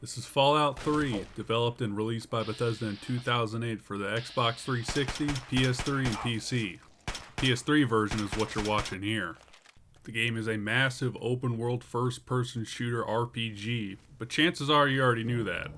This is Fallout 3, developed and released by Bethesda in 2008 for the Xbox 360, PS3, and PC. PS3 version is what you're watching here. The game is a massive open-world first-person shooter RPG, but chances are you already knew that.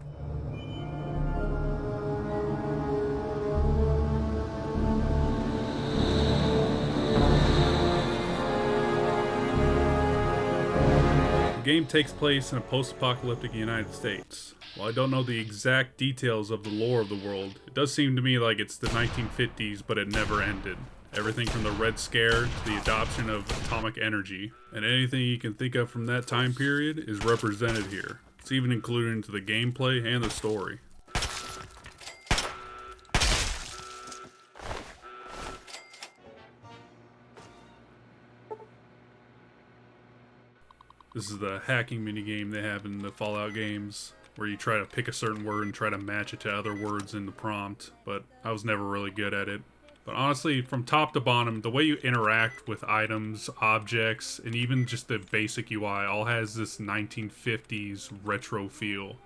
The game takes place in a post-apocalyptic United States. While I don't know the exact details of the lore of the world, it does seem to me like it's the 1950s, but it never ended. Everything from the Red Scare to the adoption of atomic energy, and anything you can think of from that time period is represented here. It's even included into the gameplay and the story. This is the hacking minigame they have in the Fallout games, where you try to pick a certain word and try to match it to other words in the prompt, but I was never really good at it. But honestly, from top to bottom, the way you interact with items, objects, and even just the basic UI all has this 1950s retro feel.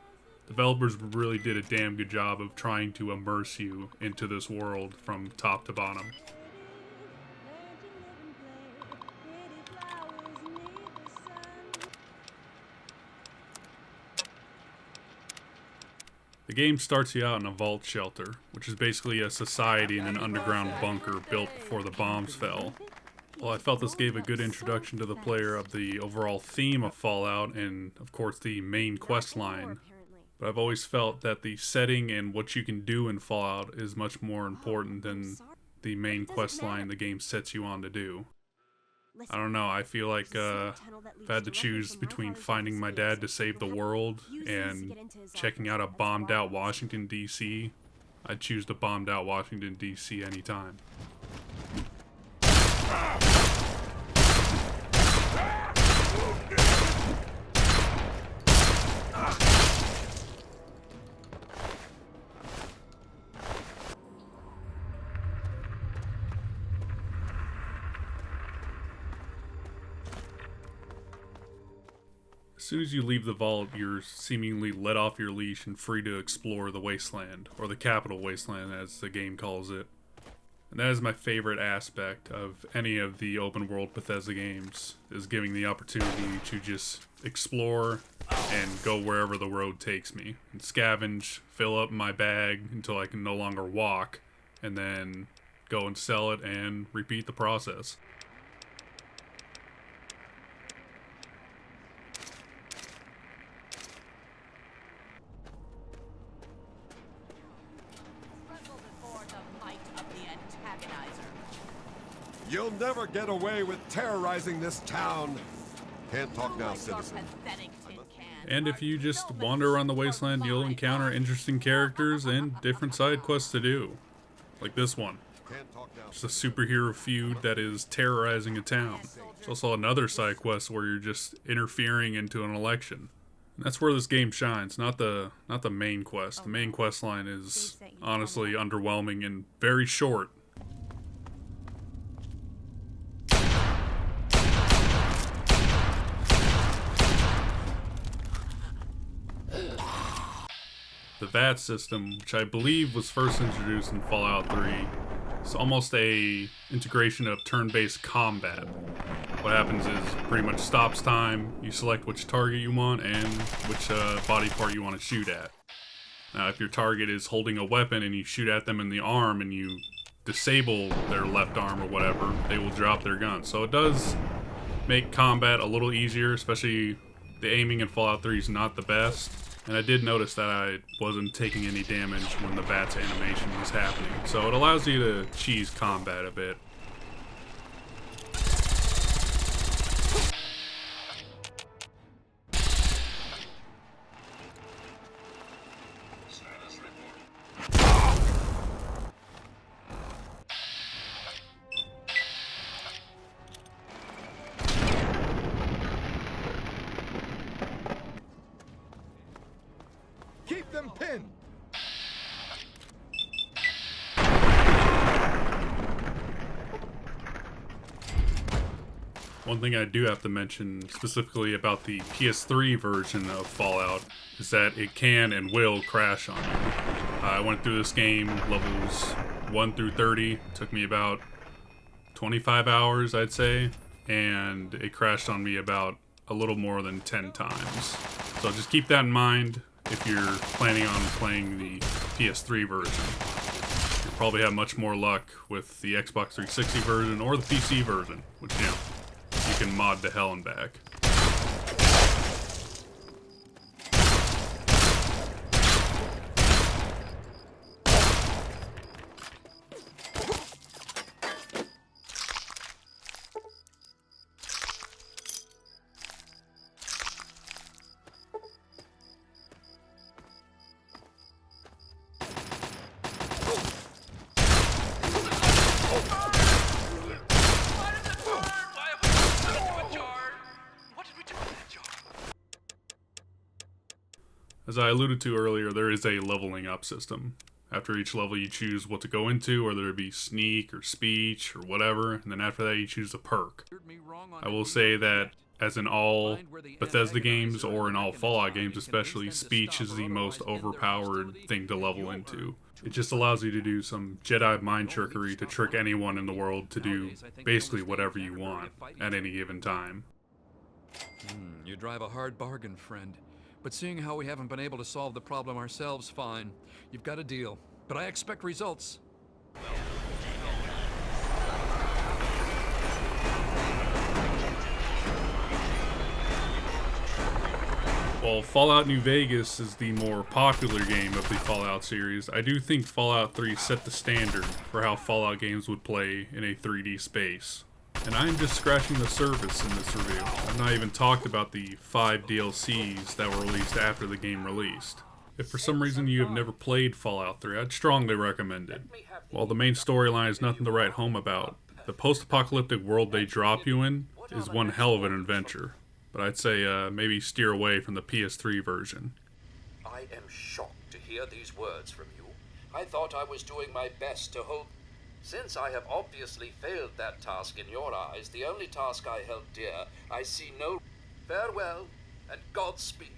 Developers really did a damn good job of trying to immerse you into this world from top to bottom. The game starts you out in a vault shelter, which is basically a society in an underground bunker built before the bombs fell. Well, I felt this gave a good introduction to the player of the overall theme of Fallout and, of course, the main quest line. But I've always felt that the setting and what you can do in Fallout is much more important than the main quest line the game sets you on to do. I don't know, I feel like if I had to choose between finding my dad to save the world and checking out a bombed out Washington, D.C., I'd choose the bombed out Washington, D.C. anytime. As soon as you leave the vault, you're seemingly let off your leash and free to explore the wasteland, or the capital wasteland as the game calls it. And that is my favorite aspect of any of the open world Bethesda games, is giving the opportunity to just explore and go wherever the road takes me. And scavenge, fill up my bag until I can no longer walk, and then go and sell it and repeat the process. You'll never get away with terrorizing this town. Can't talk now, citizen. And if you just wander around the wasteland, you'll encounter interesting characters and different side quests to do. Like this one. It's a superhero feud that is terrorizing a town. There's also another side quest where you're just interfering into an election. And that's where this game shines, not the main quest. The main quest line is honestly underwhelming and very short. The VAT system, which I believe was first introduced in Fallout 3, is almost a integration of turn-based combat. What happens is pretty much stops time, you select which target you want and which body part you want to shoot at. Now if your target is holding a weapon and you shoot at them in the arm and you disable their left arm or whatever, they will drop their gun. So it does make combat a little easier, especially the aiming in Fallout 3 is not the best. And I did notice that I wasn't taking any damage when the VATS animation was happening. So it allows you to cheese combat a bit. Keep them pinned. One thing I do have to mention specifically about the PS3 version of Fallout is that it can and will crash on you. I went through this game, levels 1 through 30, took me about 25 hours, I'd say, and it crashed on me about a little more than 10 times. So just keep that in mind if you're planning on playing the PS3 version. You'll probably have much more luck with the Xbox 360 version or the PC version, which, you know, you can mod to hell and back. As I alluded to earlier, there is a leveling up system. After each level you choose what to go into, whether it be sneak or speech or whatever, and then after that you choose a perk. I will say that as in all Bethesda games, or in all Fallout games especially, speech is the most overpowered thing to level into. It just allows you to do some Jedi mind trickery to trick anyone in the world to do basically whatever you want at any given time. You drive a hard bargain, friend. But seeing how we haven't been able to solve the problem ourselves, fine. You've got a deal. But I expect results. While Fallout New Vegas is the more popular game of the Fallout series, I do think Fallout 3 set the standard for how Fallout games would play in a 3D space. And I am just scratching the surface in this review. I've not even talked about the 5 DLCs that were released after the game released. If for some reason you have never played Fallout 3, I'd strongly recommend it. While the main storyline is nothing to write home about, the post-apocalyptic world they drop you in is one hell of an adventure. But I'd say maybe steer away from the PS3 version. I am shocked to hear these words from you. I thought I was doing my best to hold... Since I have obviously failed that task in your eyes, the only task I held dear, I see no... Farewell, and Godspeed.